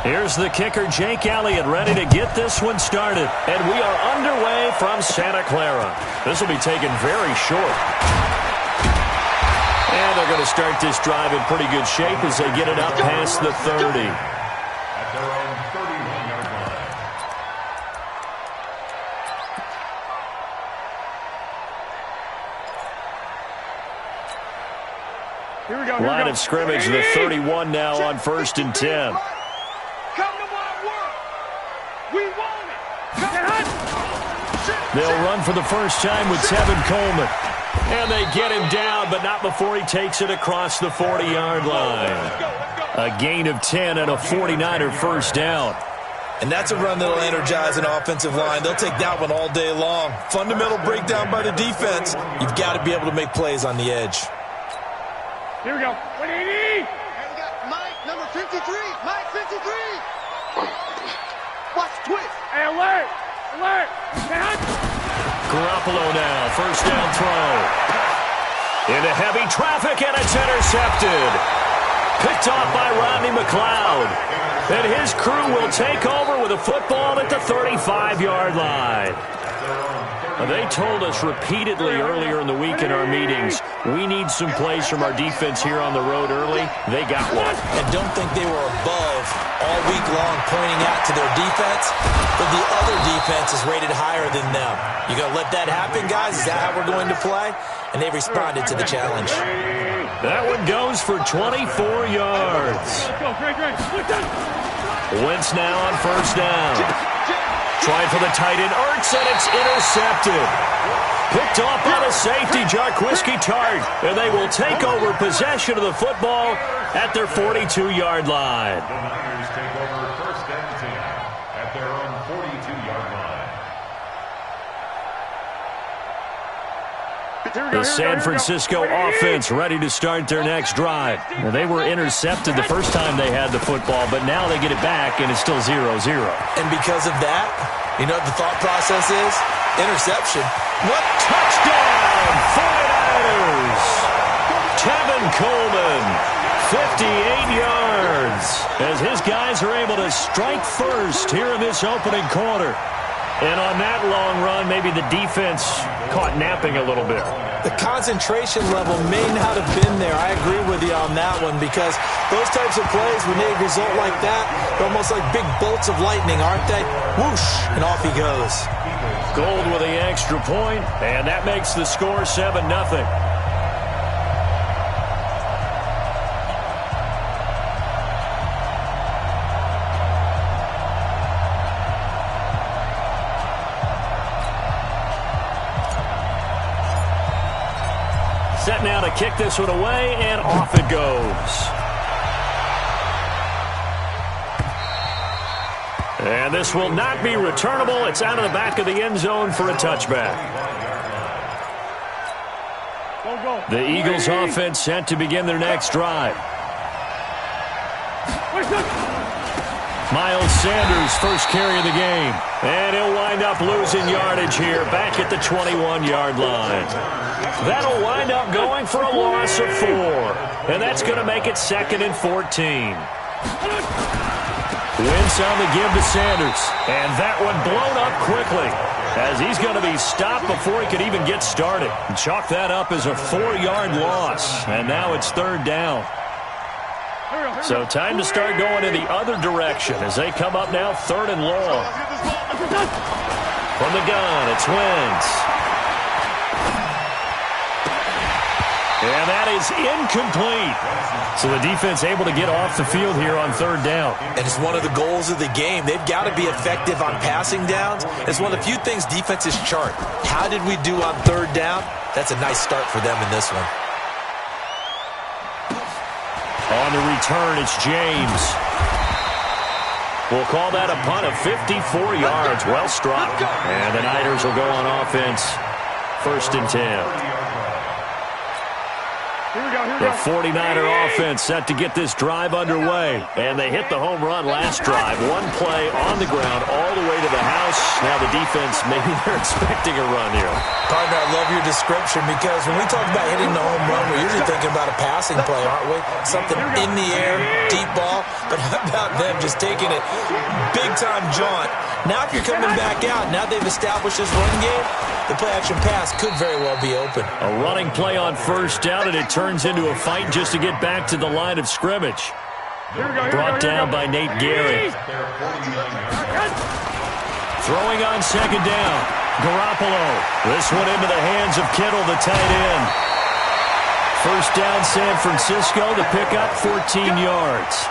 Here's the kicker, Jake Elliott, ready to get this one started. And we are underway from Santa Clara. This will be taken very short. And they're going to start this drive in pretty good shape as they get it up past the 30. At their own 31-yard line. Here we go. Line of scrimmage, the 31 now on 1st and 10. Come to my work. We want it. They'll run for the first time with Tevin Coleman. And they get him down, but not before he takes it across the 40-yard line. A gain of 10 and a 49er first down. And that's a run that'll energize an offensive line. They'll take that one all day long. Fundamental breakdown by the defense. You've got to be able to make plays on the edge. Here we go. 180. And we got Mike, number 53. Mike, 53. Watch the twist. Hey, alert. Alert. Garoppolo now, first down throw. Into heavy traffic, and it's intercepted. Picked off by Rodney McLeod. And his crew will take over with a football at the 35-yard line. They told us repeatedly earlier in the week in our meetings, we need some plays from our defense here on the road early. They got one. And don't think they were above all week long pointing out to their defense, but the other defense is rated higher than them. You going to let that happen, guys? Is that how we're going to play? And they responded to the challenge. That one goes for 24 yards. Wentz now on first down. Trying for the tight end, Ertz, and it's intercepted. Picked off by the safety, Jarquiski Tart. And they will take over possession of the football at their 42-yard line. The Niners take over 1st and 10 at their own 42-yard line. The San Francisco offense ready to start their next drive. Well, they were intercepted the first time they had the football, but now they get it back, and it's still 0-0. And because of that, you know what the thought process is? Interception. What touchdown! 49ers! Tevin Coleman, 58 yards, as his guys are able to strike first here in this opening quarter. And on that long run, maybe the defense caught napping a little bit. The concentration level may not have been there. I agree with you on that one, because those types of plays, when they result like that, they're almost like big bolts of lightning, aren't they? Whoosh, and off he goes. Gold with the extra point, and that makes the score 7-0. Set now to kick this one away, and off it goes. And this will not be returnable. It's out of the back of the end zone for a touchback. The Eagles offense set to begin their next drive. Miles Sanders, first carry of the game. And he'll wind up losing yardage here back at the 21-yard line. That'll wind up going for a loss of 4. And that's going to make it 2nd and 14. Wentz on the give to Sanders. And that one blown up quickly, as he's going to be stopped before he could even get started. Chalk that up as a 4-yard loss. And now it's 3rd down. So time to start going in the other direction as they come up now 3rd and long. From the gun, it's Wentz. And that is incomplete. So the defense able to get off the field here on 3rd down. And it's one of the goals of the game. They've got to be effective on passing downs. It's one of the few things defenses chart. How did we do on 3rd down? That's a nice start for them in this one. On the return, it's James. We'll call that a punt of 54 yards. Well struck. And the Niners will go on offense. 1st and 10. The 49er offense set to get this drive underway. And they hit the home run last drive. One play on the ground all the way to the house. Now the defense, maybe they're expecting a run here. Partner, I love your description because when we talk about hitting the home run, we're usually thinking about a passing play, aren't we? Something in the air, deep ball. But how about them just taking it big-time jaunt? Now if you're coming back out, now they've established this run game, the play-action pass could very well be open. A running play on first down, and it turns into a fight just to get back to the line of scrimmage. Brought down by Nate Gehrig. Throwing on second down. Garoppolo. This one into the hands of Kittle, the tight end. First down, San Francisco. The pickup, 14 yards.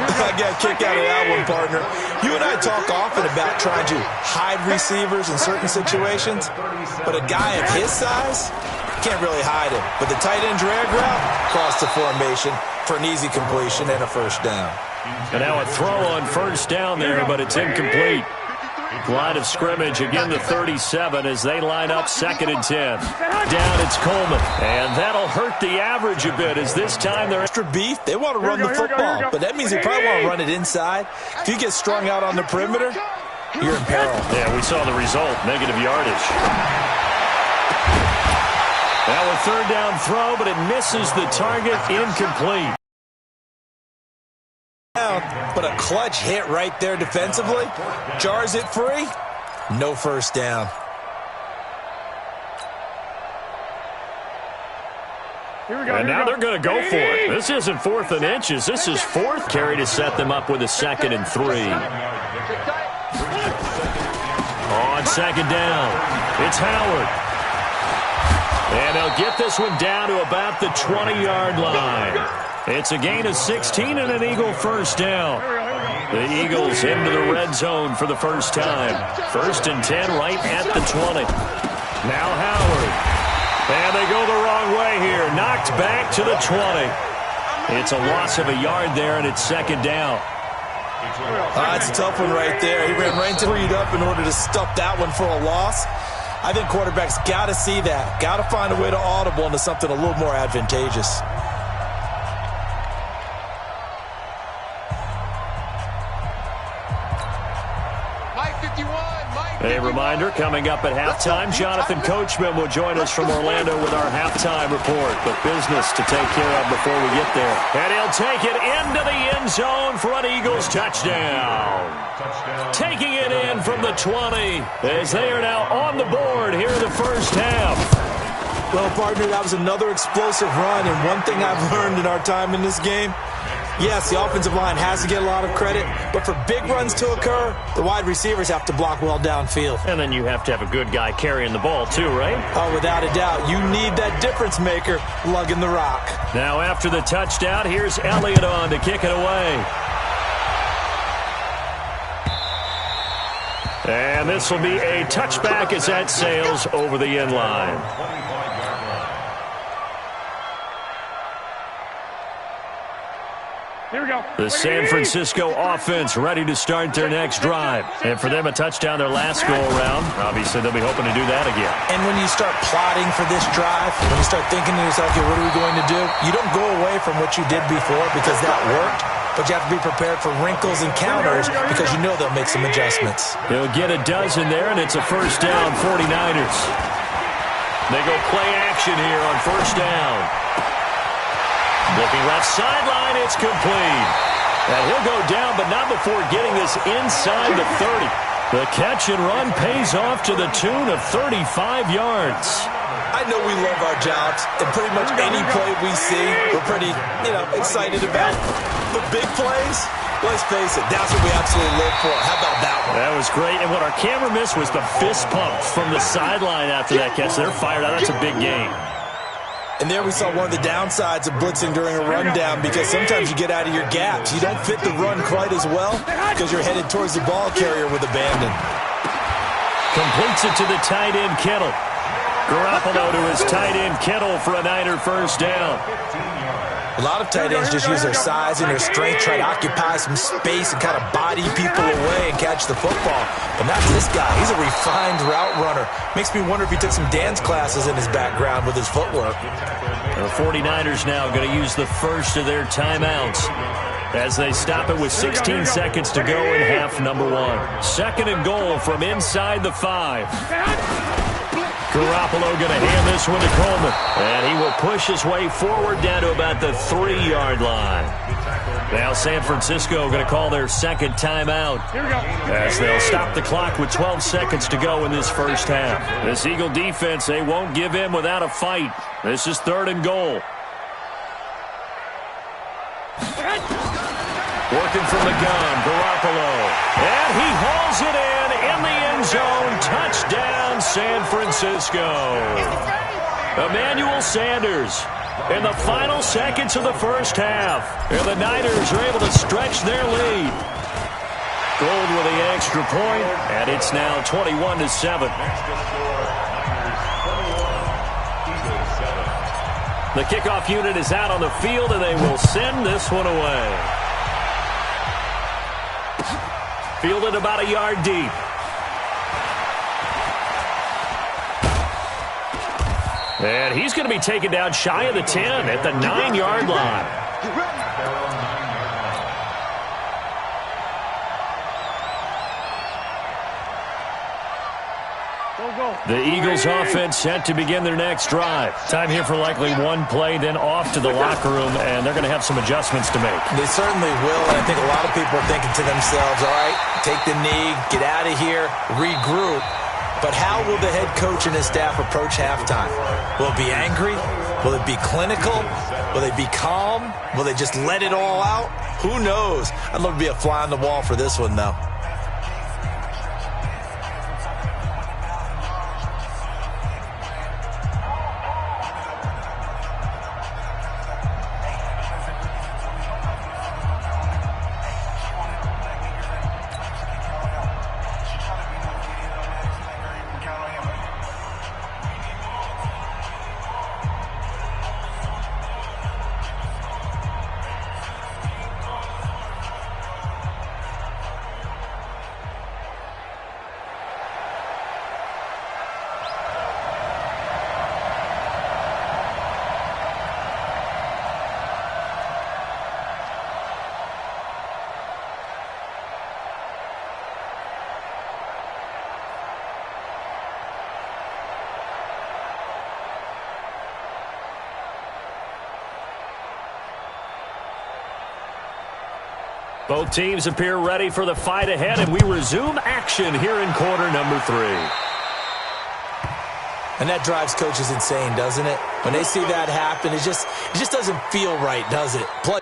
I got a kick out of that one, partner. You and I talk often about trying to hide receivers in certain situations, but a guy of his size can't really hide him. But the tight end drag route across the formation for an easy completion and a first down. And now a throw on first down there, but it's incomplete. Line of scrimmage, again the 37 as they line up 2nd and 10. Down it's Coleman. And that'll hurt the average a bit as this time they're extra beef. They want to run the football, but that means they probably want to run it inside. If you get strung out on the perimeter, you're in peril. Yeah, we saw the result, negative yardage. Now a third down throw, but it misses the target, incomplete. But a clutch hit right there defensively. Jars it free. No first down. And now they're going to go for it. This isn't 4th and inches. This is 4th carry to set them up with a 2nd and 3. On second down, it's Howard. And they'll get this one down to about the 20-yard line. It's a gain of 16 and an Eagle first down. The Eagles into the red zone for the first time. 1st and 10 right at the 20. Now Howard. And they go the wrong way here. Knocked back to the 20. It's a loss of a yard there, and it's 2nd down. That's a tough one right there. He ran right freed up in order to stuff that one for a loss. I think quarterbacks got to see that. Got to find a way to audible into something a little more advantageous. A reminder, coming up at halftime, Jonathan Coachman will join us from Orlando with our halftime report. But business to take care of before we get there. And he'll take it into the end zone for an Eagles touchdown. Taking it in from the 20 as they are now on the board here in the first half. Well, partner, that was another explosive run. And one thing I've learned in our time in this game, yes, the offensive line has to get a lot of credit, but for big runs to occur, the wide receivers have to block well downfield. And then you have to have a good guy carrying the ball too, right? Oh, without a doubt. You need that difference maker lugging the rock. Now after the touchdown, here's Elliott on to kick it away. And this will be a touchback as that sails over the end line. Here we go. The San Francisco offense ready to start their next drive. And for them, a touchdown their last go-around. Obviously, they'll be hoping to do that again. And when you start plotting for this drive, when you start thinking to yourself, okay, what are we going to do? You don't go away from what you did before because that worked. But you have to be prepared for wrinkles and counters because you know they'll make some adjustments. They'll get a dozen there, and it's a first down, 49ers. They go play action here on first down. Looking left sideline, it's complete. And he'll go down, but not before getting this inside the 30. The catch and run pays off to the tune of 35 yards. I know we love our jobs, and pretty much any play we see, we're pretty, excited about. The big plays, let's face it, that's what we absolutely live for. How about that one? That was great, and what our camera missed was the fist pump from the sideline after that catch. They're fired out. That's a big game. And there we saw one of the downsides of blitzing during a rundown because sometimes you get out of your gaps. You don't fit the run quite as well because you're headed towards the ball carrier with abandon. Completes it to the tight end, Kittle. Garoppolo to his tight end, Kittle, for a Niner first down. A lot of tight ends just use their size and their strength, try to occupy some space and kind of body people away and catch the football. But not this guy. He's a refined route runner. Makes me wonder if he took some dance classes in his background with his footwork. The 49ers now going to use the first of their timeouts as they stop it with 16 seconds to go in half number 1. 2nd and goal from inside the 5. Garoppolo going to hand this one to Coleman. And he will push his way forward down to about the 3-yard line. Now San Francisco going to call their 2nd timeout as they'll stop the clock with 12 seconds to go in this first half. This Eagle defense, they won't give in without a fight. This is 3rd and goal. Working from the gun, Garoppolo. And he hauls it in the end zone. Touchdown, San Francisco. Emmanuel Sanders in the final seconds of the first half. And the Niners are able to stretch their lead. Gold with the extra point, and it's now 21-7. The kickoff unit is out on the field, and they will send this one away. Fielded about a yard deep. And he's going to be taken down shy of the 10 at the 9-yard line. The Eagles offense set to begin their next drive. Time here for likely one play, then off to the locker room, and they're going to have some adjustments to make. They certainly will, and I think a lot of people are thinking to themselves, all right, take the knee, get out of here, regroup. But how will the head coach and his staff approach halftime? Will it be angry? Will it be clinical? Will they be calm? Will they just let it all out? Who knows? I'd love to be a fly on the wall for this one, though. Both teams appear ready for the fight ahead, and we resume action here in quarter number 3. And that drives coaches insane, doesn't it? When they see that happen, it just doesn't feel right, does it? Plus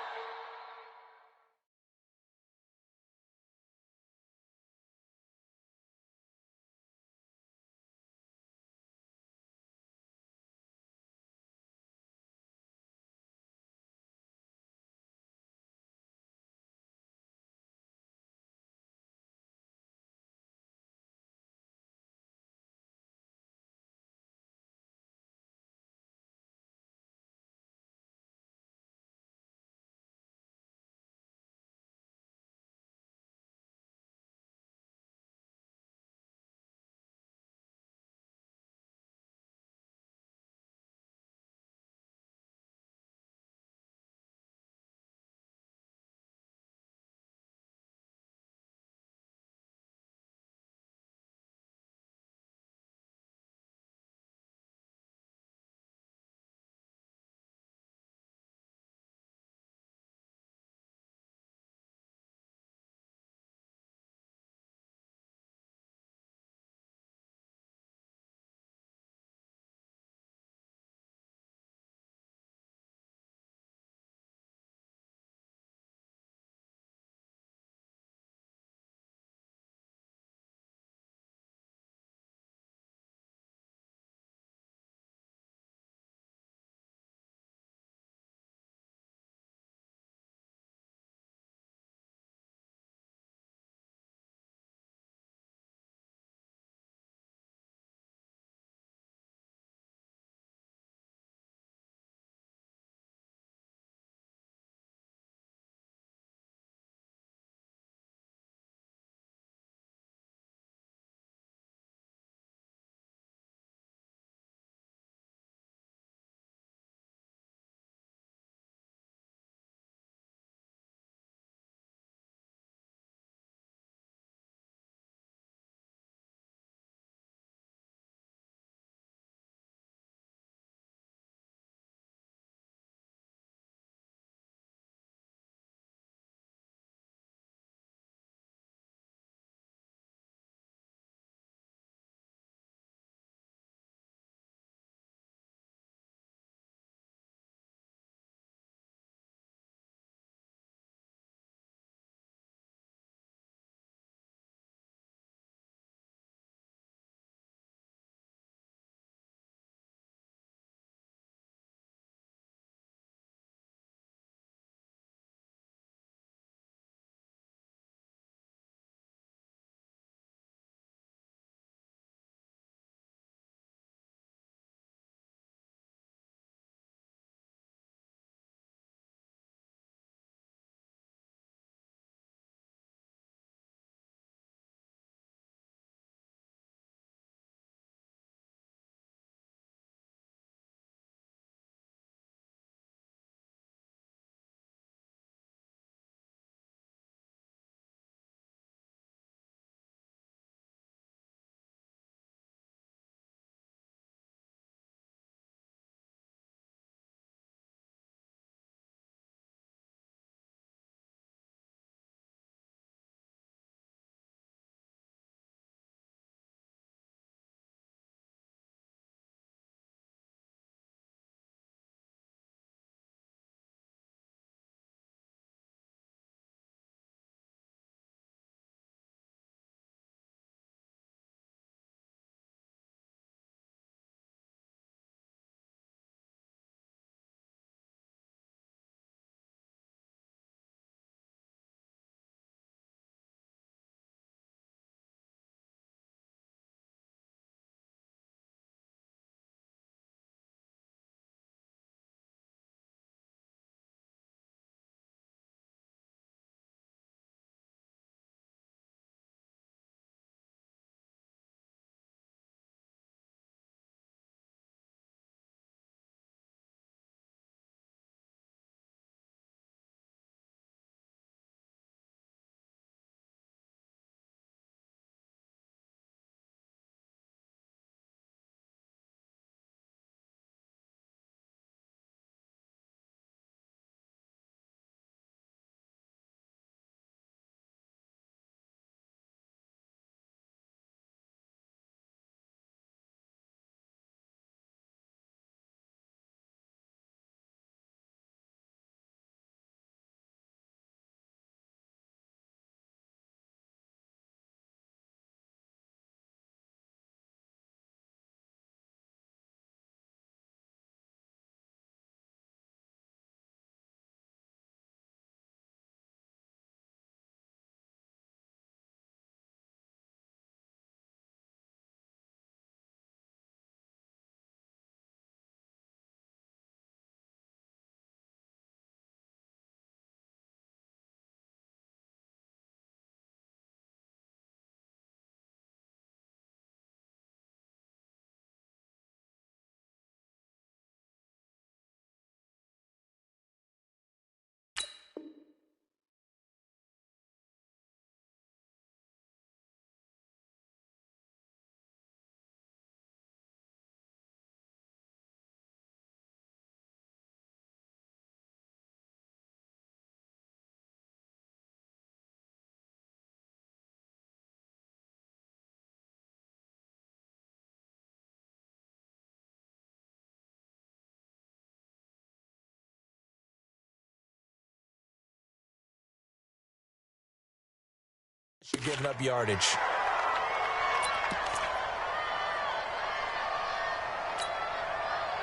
Giving up yardage.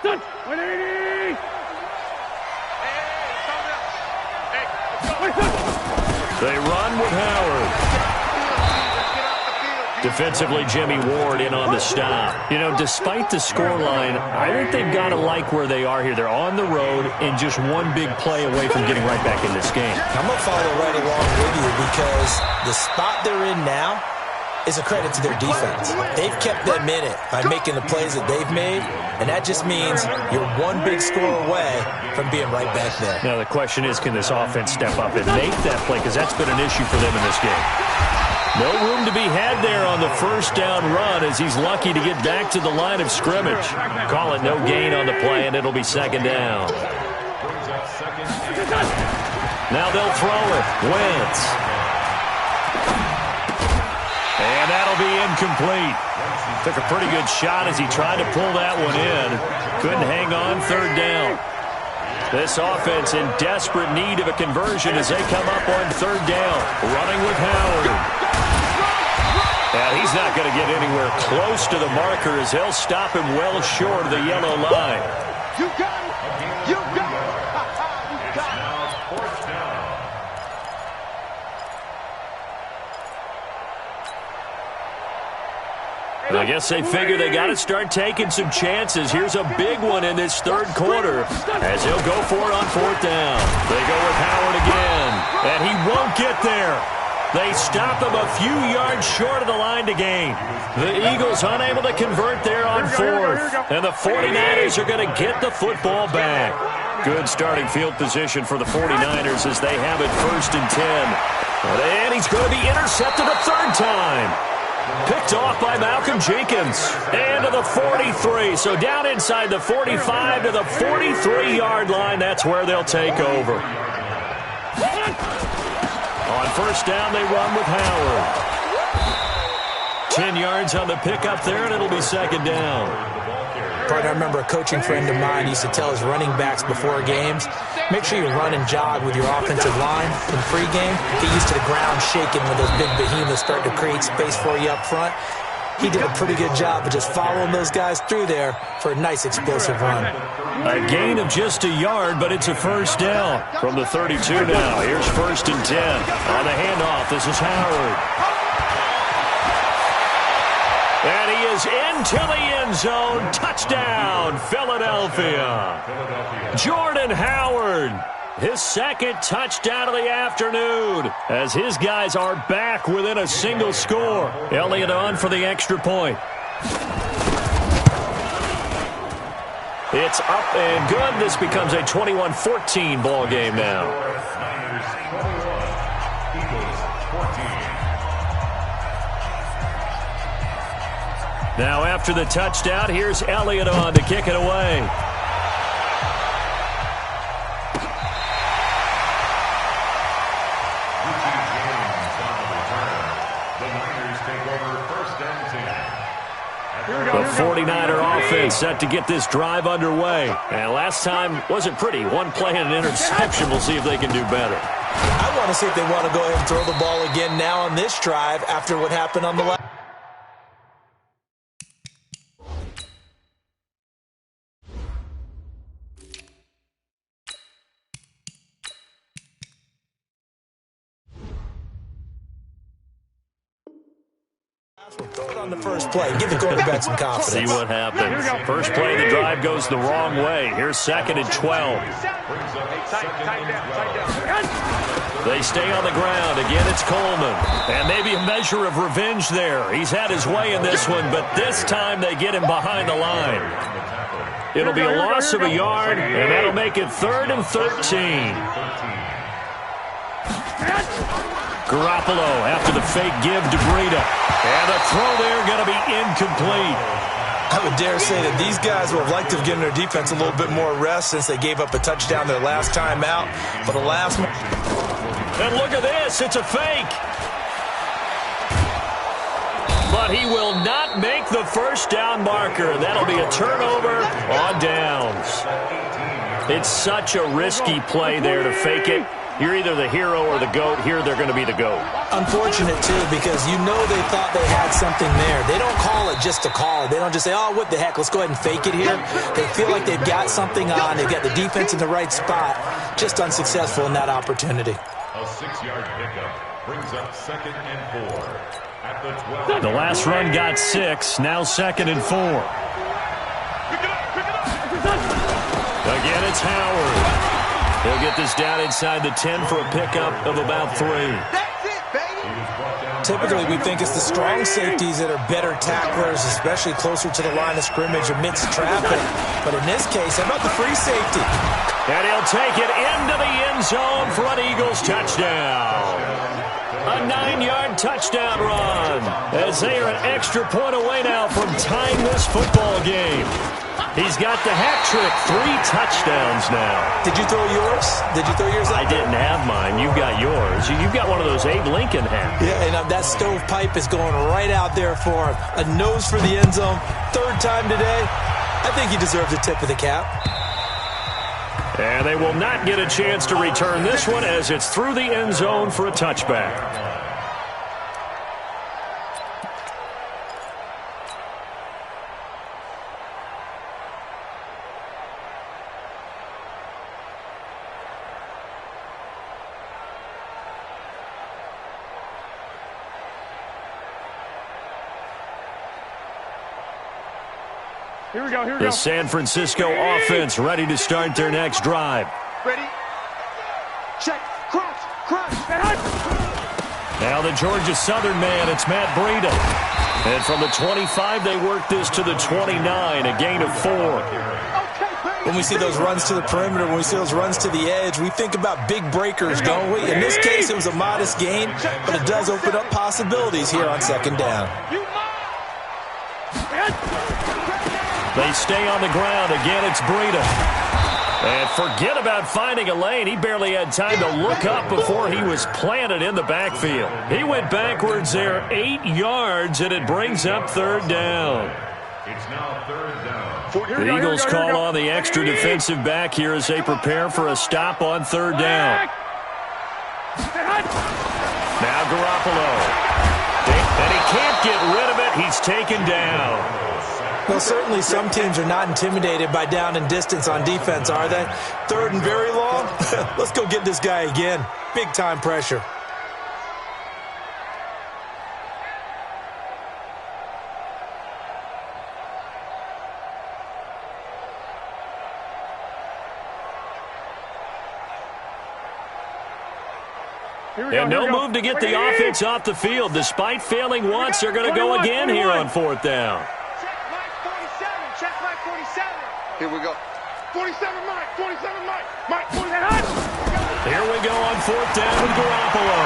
Done. 180. They run with Howard. Defensively, Jimmy Ward in on the stop. You know, despite the scoreline, I think they've got to like where they are here. They're on the road and just one big play away from getting right back in this game. I'm going to follow right along with you because the spot they're in now is a credit to their defense. They've kept them in it by making the plays that they've made, and that just means you're one big score away from being right back there. Now, the question is, can this offense step up and make that play? Because that's been an issue for them in this game. No room to be had there on the first down run as he's lucky to get back to the line of scrimmage. Call it no gain on the play, and it'll be second down. Now they'll throw it. Wentz. And that'll be incomplete. Took a pretty good shot as he tried to pull that one in. Couldn't hang on third down. This offense in desperate need of a conversion as they come up on third down. Running with Howard. And he's not going to get anywhere close to the marker as they'll stop him well short of the yellow line. You got it. You got it. You got it. Fourth down. I guess they figure they got to start taking some chances. Here's a big one in this third quarter as he'll go for it on fourth down. They go with Howard again, and he won't get there. They stop him a few yards short of the line to gain. The Eagles unable to convert there on fourth, and the 49ers are going to get the football back. Good starting field position for the 49ers as they have it 1st and 10. And he's going to be intercepted a third time. Picked off by Malcolm Jenkins. And to the 43. So down inside the 45 to the 43-yard line. That's where they'll take over. On first down, they run with Howard. 10 yards on the pickup there, and it'll be second down. Partner, I remember a coaching friend of mine used to tell his running backs before games, make sure you run and jog with your offensive line in pregame. Get used to the ground shaking when those big behemoths start to create space for you up front. He did a pretty good job of just following those guys through there for a nice explosive run. A gain of just a yard, but it's a first down from the 32 now. Here's 1st and 10. On the handoff, this is Howard. And he is into the end zone. Touchdown, Philadelphia. Jordan Howard, his second touchdown of the afternoon, as his guys are back within a single score. Elliott on for the extra point. It's up and good. This becomes a 21-14 ball game now. Now after the touchdown, here's Elliott on to kick it away. The 49er offense set to get this drive underway. And last time wasn't pretty. One play and an interception. We'll see if they can do better. I want to see if they want to go ahead and throw the ball again now on this drive after what happened on the last. Throw it on the first play. Give the quarterback some confidence. See what happens. First play of the drive goes the wrong way. Here's 2nd and 12. They stay on the ground. Again, it's Coleman. And maybe a measure of revenge there. He's had his way in this one, but this time they get him behind the line. It'll be a loss of a yard, and that'll make it 3rd and 13. Garoppolo after the fake give to Breida. And the throw there going to be incomplete. I would dare say that these guys would have liked to have given their defense a little bit more rest since they gave up a touchdown their last time out. But the last one. And look at this. It's a fake. But he will not make the first down marker. That'll be a turnover on downs. It's such a risky play there to fake it. You're either the hero or the GOAT. Here they're going to be the GOAT. Unfortunate, too, because you know they thought they had something there. They don't call it just to call it. They don't just say, oh, what the heck, let's go ahead and fake it here. They feel like they've got something on. They've got the defense in the right spot. Just unsuccessful in that opportunity. A 6-yard pickup brings up 2nd and 4 at the 12. The last run got 6. Now 2nd and 4. Again, it's Howard. He'll get this down inside the 10 for a pickup of about 3. That's it, baby. Typically, we think it's the strong safeties that are better tacklers, especially closer to the line of scrimmage amidst traffic. But in this case, how about the free safety? And he'll take it into the end zone for an Eagles touchdown. A 9-yard touchdown run as they are an extra point away now from tying this football game. He's got the hat trick, 3 touchdowns now. Did you throw yours? Did you throw yours out I there? didn't have mine. You've got yours. You've got one of those Abe Lincoln hats. Yeah, and that stovepipe is going right out there for him. A nose for the end zone. 3rd time today. I think he deserves a tip of the cap. And they will not get a chance to return this one as it's through the end zone for a touchback. Here we go, here we The go. San Francisco offense ready to start their next drive. Ready? Check. Crunch. Crunch. Now the Georgia Southern man, it's Matt Breida. And from the 25, they work this to the 29, a gain of 4. When we see those runs to the perimeter, when we see those runs to the edge, we think about big breakers, don't we? In this case, it was a modest gain, but it does open up possibilities here on 2nd down. They stay on the ground. Again, it's Breida. And forget about finding a lane. He barely had time to look up before he was planted in the backfield. He went backwards there 8 yards, and it brings up 3rd down. It's now 3rd down. The Eagles call on the extra defensive back here as they prepare for a stop on 3rd down. Now Garoppolo. And he can't get rid of it. He's taken down. Well, certainly some teams are not intimidated by down and distance on defense, are they? 3rd and very long? Let's go get this guy again. Big-time pressure. And no move to get the offense off the field. Despite failing once, they're going to go again here on 4th down. Check Mike 47. Here we go. 47 Mike. 47 Mike. Mike 47. Here we go on 4th down with Garoppolo.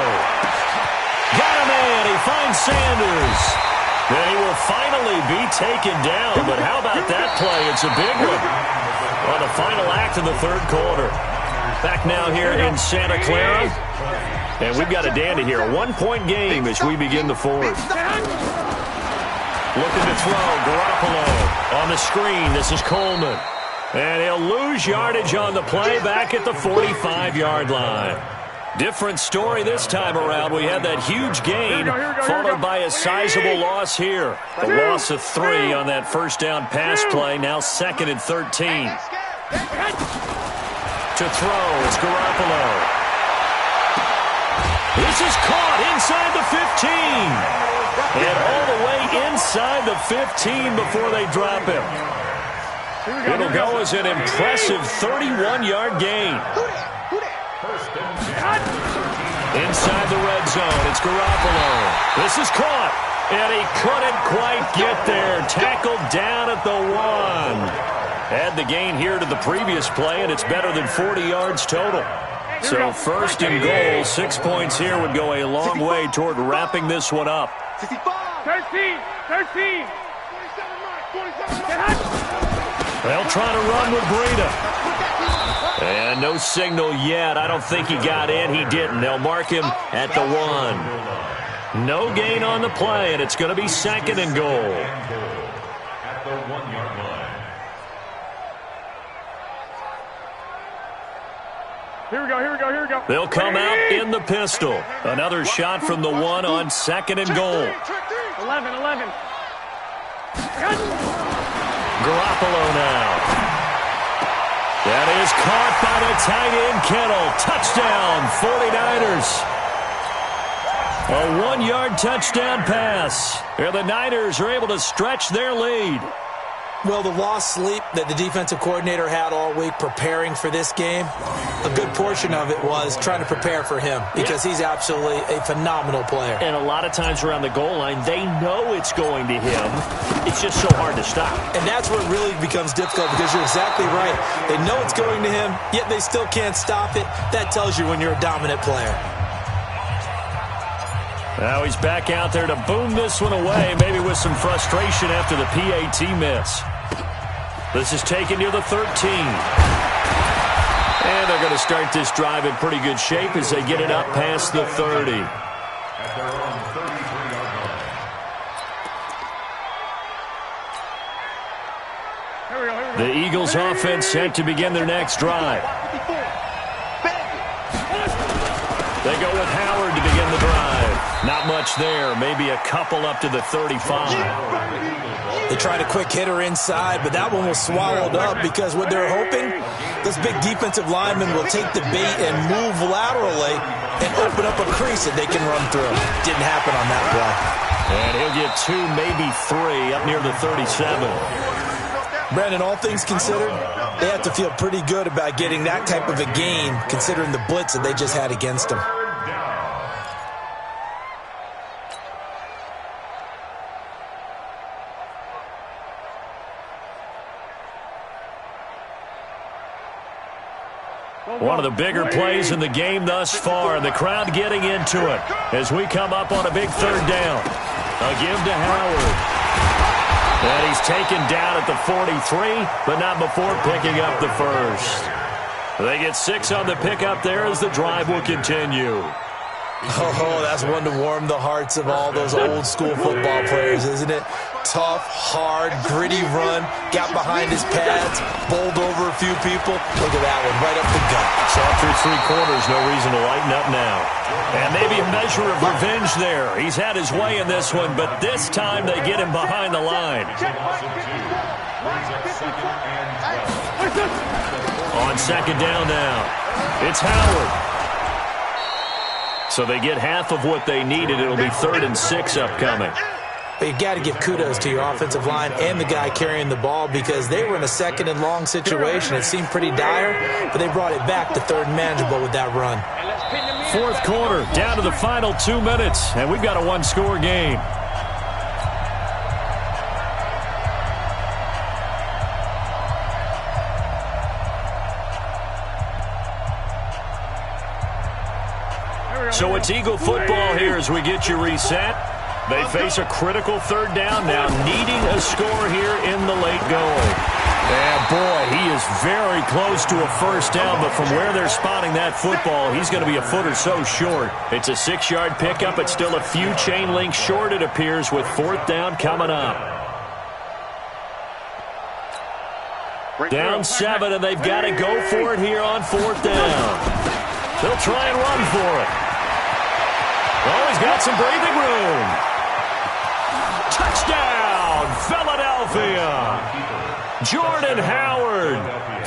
Got him in. He finds Sanders. Then he will finally be taken down. But how about that play? It's a big one on the final act of the 3rd quarter. Back now here in Santa Clara. And we've got a dandy here. A 1-point game as we begin the 4th. Looking to throw. Garoppolo on the screen. This is Coleman. And he'll lose yardage on the play back at the 45-yard line. Different story this time around. We had that huge gain followed by a sizable loss here. The loss of 3 on that 1st down pass play. Now 2nd and 13. To throw, it's Garoppolo. This is caught inside the 15. And all the way inside the 15 before they drop him. It'll go as an impressive 31-yard gain. Inside the red zone, it's Garoppolo. This is caught. And he couldn't quite get there. Tackled down at the 1. Add the gain here to the previous play, and it's better than 40 yards total. So 1st and goal, 6 points here would go a long way toward wrapping this one up. 13. 13. 47 Mike. They'll try to run with Breida. And no signal yet. I don't think he got in. He didn't. They'll mark him at the 1. No gain on the play, and it's going to be 2nd and goal. At the 1-yard line. Here we go, here we go, here we go. They'll come out in the pistol. Another shot from the one on 2nd and goal. 11. Garoppolo now. That is caught by the tight end, Kittle. Touchdown, 49ers. A 1-yard touchdown pass. And the Niners are able to stretch their lead. Well, the lost sleep that the defensive coordinator had all week preparing for this game, a good portion of it was trying to prepare for him because he's absolutely a phenomenal player. And a lot of times around the goal line, they know it's going to him. It's just so hard to stop. And that's where it really becomes difficult because you're exactly right. They know it's going to him, yet they still can't stop it. That tells you when you're a dominant player. Now he's back out there to boom this one away, maybe with some frustration after the PAT miss. This is taken near the 13. And they're going to start this drive in pretty good shape as they get it up past the 30. At their own 33-yard line. The Eagles offense set to begin their next drive. They go with Howard to begin the drive. Not much there. Maybe a couple up to the 35. They tried a quick hitter inside, but that one was swallowed up because what they're hoping, this big defensive lineman will take the bait and move laterally and open up a crease that they can run through. Didn't happen on that play. And he'll get 2, maybe 3 up near the 37. Brandon, all things considered, they have to feel pretty good about getting that type of a gain considering the blitz that they just had against them. One of the bigger plays in the game thus far, and the crowd getting into it as we come up on a big 3rd down. A give to Howard. And he's taken down at the 43, but not before picking up the first. They get 6 on the pickup there as the drive will continue. Oh, that's one to warm the hearts of all those old school football players, isn't it? Tough, hard, gritty run, got behind his pads, bowled over a few people. Look at that one, right up the gut. So after 3 quarters, no reason to lighten up now. And maybe a measure of revenge there. He's had his way in this one, but this time they get him behind the line. On 2nd down now, it's Howard. So they get half of what they needed. It'll be 3rd and 6 upcoming. But you got to give kudos to your offensive line and the guy carrying the ball because they were in a 2nd and long situation. It seemed pretty dire, but they brought it back to 3rd and manageable with that run. 4th quarter, down to the final 2 minutes, and we've got a 1-score game. So it's Eagle football here as we get you reset. They face a critical 3rd down now, needing a score here in the late going. And boy, he is very close to a 1st down, but from where they're spotting that football, he's going to be a foot or so short. It's a 6-yard pickup. It's still a few chain links short, it appears, with 4th down coming up. Down 7, and they've got to go for it here on 4th down. They'll try and run for it. Oh, he's got some breathing room. Touchdown, Philadelphia. Jordan Howard,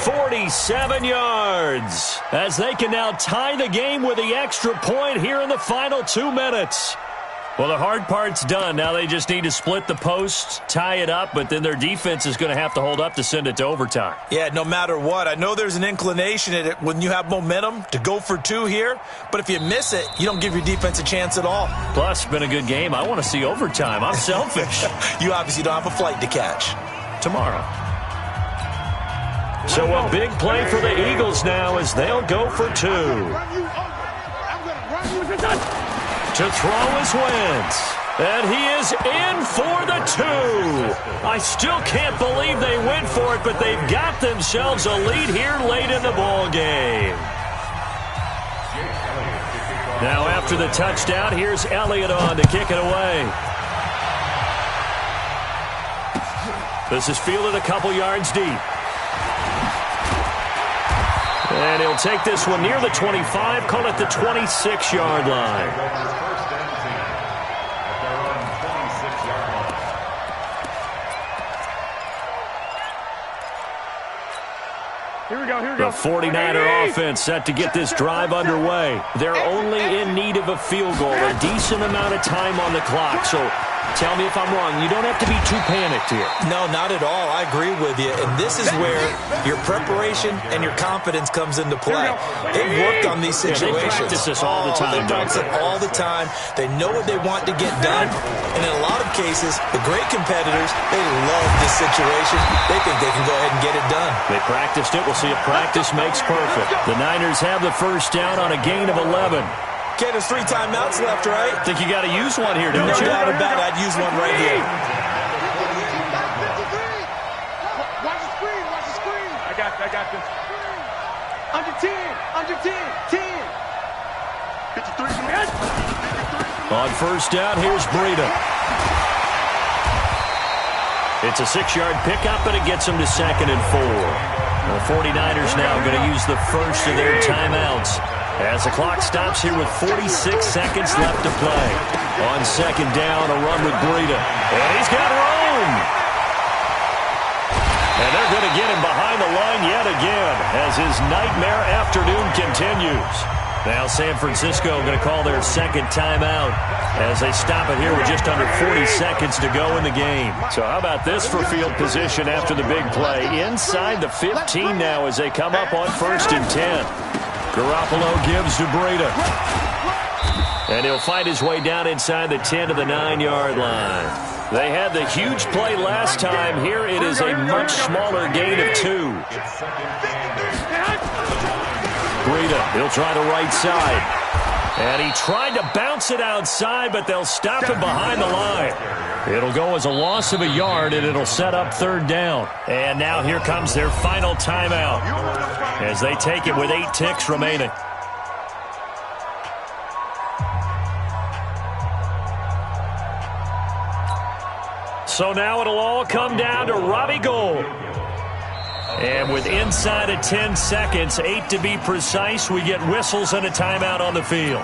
47 yards, as they can now tie the game with the extra point here in the final 2 minutes. Well, the hard part's done. Now they just need to split the post, tie it up, but then their defense is going to have to hold up to send it to overtime. Yeah, no matter what. I know there's an inclination in it when you have momentum to go for 2 here, but if you miss it, you don't give your defense a chance at all. Plus, it's been a good game. I want to see overtime. I'm selfish. You obviously don't have a flight to catch. Tomorrow. So a big play for the Eagles now as they'll go for 2. To throw is Wentz. And he is in for the 2. I still can't believe they went for it, but they've got themselves a lead here late in the ball game. Now after the touchdown, here's Elliott on to kick it away. This is fielded a couple yards deep. And he'll take this one near the 25, call it the 26-yard line. First and 10 at their own 26-yard line. Here we go, here we go. The 49er offense set to get this drive underway. They're only in need of a field goal, a decent amount of time on the clock. So tell me if I'm wrong. You don't have to be too panicked here. No, not at all. I agree with you. And this is where your preparation and your confidence comes into play. They've worked on these situations. They practice this all the time. They practice it all the time. They know what they want to get done. And in a lot of cases, the great competitors, they love this situation. They think they can go ahead and get it done. They practiced it. We'll see if practice makes perfect. The Niners have the first down on a gain of 11. Okay, there's 3 timeouts left, right? Think you got to use one here, don't you? No doubt about it. I'd use one right here. Watch the screen, watch the screen. I got this. Under 10, 10. 53 from here. On first down, here's Breida. It's a 6-yard pickup, and it gets them to 2nd and 4. The 49ers now going to use the first of their timeouts as the clock stops here with 46 seconds left to play. On 2nd down, a run with Breida. And he's got room. And they're going to get him behind the line yet again as his nightmare afternoon continues. Now San Francisco going to call their 2nd timeout as they stop it here with just under 40 seconds to go in the game. So how about this for field position after the big play? Inside the 15 now as they come up on 1st and 10. Garoppolo gives to Breida. And he'll fight his way down inside the 10 to the 9-yard line. They had the huge play last time. Here it is a much smaller gain of 2. Breida, he'll try the right side. And he tried to bounce it outside, but they'll stop him behind the line. It'll go as a loss of a yard, and it'll set up 3rd down. And now here comes their final timeout as they take it with 8 ticks remaining. So now it'll all come down to Robbie Gould. And with inside of 10 seconds, 8 to be precise, we get whistles and a timeout on the field.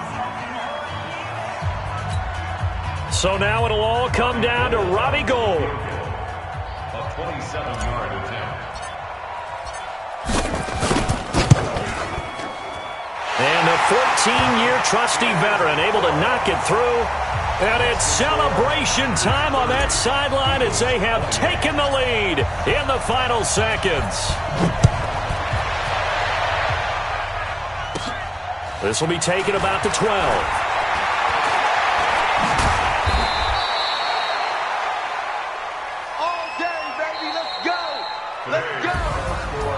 So now it'll all come down to Robbie Gould. A 27-yard attempt. And a 14-year trusty veteran able to knock it through. And it's celebration time on that sideline as they have taken the lead in the final seconds. This will be taken about the 12. All day, baby, let's go. Let's go.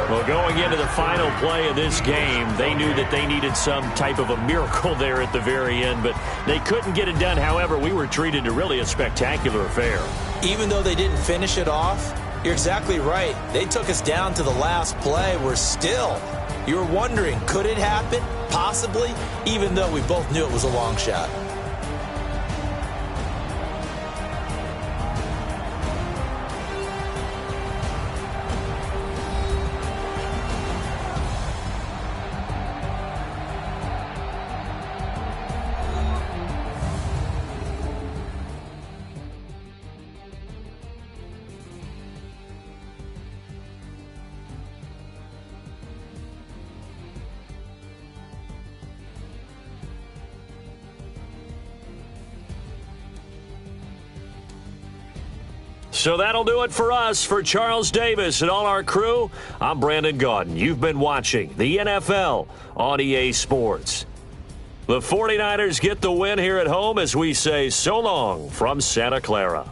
Well, going into the final play of this game, they knew that they needed some type of a miracle there at the very end, but they couldn't get it done. However, we were treated to really a spectacular affair. Even though they didn't finish it off, you're exactly right. They took us down to the last play. We're still, you're wondering, could it happen? Possibly, even though we both knew it was a long shot. So that'll do it for us. For Charles Davis and all our crew, I'm Brandon Gaudin. You've been watching the NFL on EA Sports. The 49ers get the win here at home as we say so long from Santa Clara.